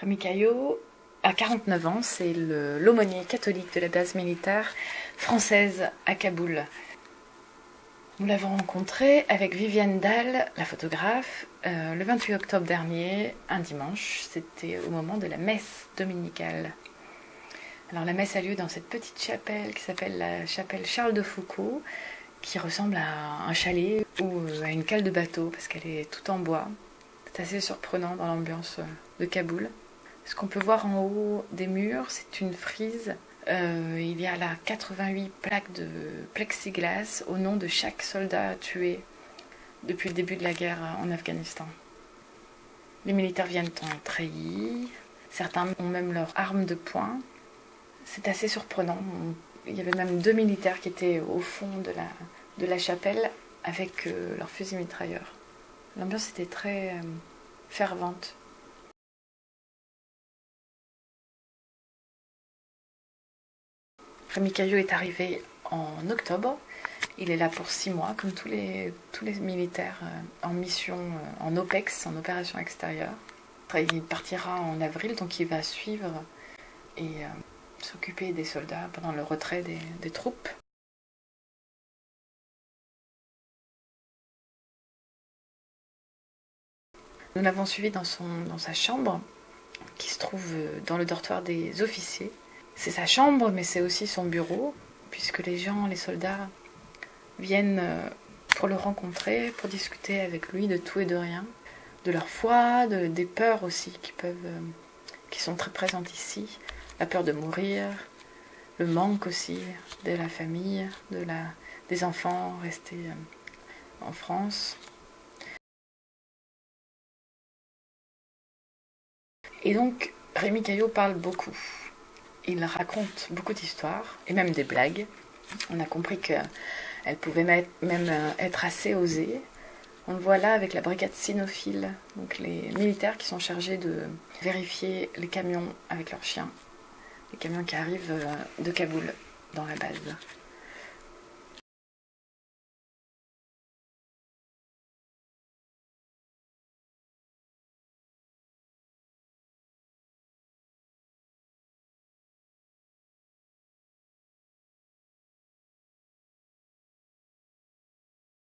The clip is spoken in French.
Rémi Caillot a 49 ans, c'est l'aumônier catholique de la base militaire française à Kaboul. Nous l'avons rencontré avec Viviane Dalle, la photographe, le 28 octobre dernier, un dimanche. C'était au moment de la messe dominicale. Alors la messe a lieu dans cette petite chapelle qui s'appelle la chapelle Charles de Foucauld, qui ressemble à un chalet ou à une cale de bateau parce qu'elle est toute en bois. C'est assez surprenant dans l'ambiance de Kaboul. Ce qu'on peut voir en haut des murs, c'est une frise. Il y a là 88 plaques de plexiglas au nom de chaque soldat tué depuis le début de la guerre en Afghanistan. Les militaires viennent en treillis, certains ont même leurs armes de poing. C'est assez surprenant. Il y avait même 2 militaires qui étaient au fond de la chapelle avec leurs fusils mitrailleurs. L'ambiance était très fervente. Rémi Caillot est arrivé en octobre. Il est là pour 6 mois, comme tous les militaires en mission, en OPEX, en opération extérieure. Il partira en avril, donc il va suivre et s'occuper des soldats pendant le retrait des troupes. Nous l'avons suivi dans sa chambre, qui se trouve dans le dortoir des officiers. C'est sa chambre, mais c'est aussi son bureau, puisque les soldats, viennent pour le rencontrer, pour discuter avec lui de tout et de rien, de leur foi, des peurs aussi qui sont très présentes ici, la peur de mourir, le manque aussi de la famille, des enfants restés en France. Et donc, Rémi Caillot parle beaucoup. Il raconte beaucoup d'histoires, et même des blagues. On a compris qu'elle pouvait même être assez osée. On le voit là avec la brigade cynophile, donc les militaires qui sont chargés de vérifier les camions avec leurs chiens. Les camions qui arrivent de Kaboul, dans la base.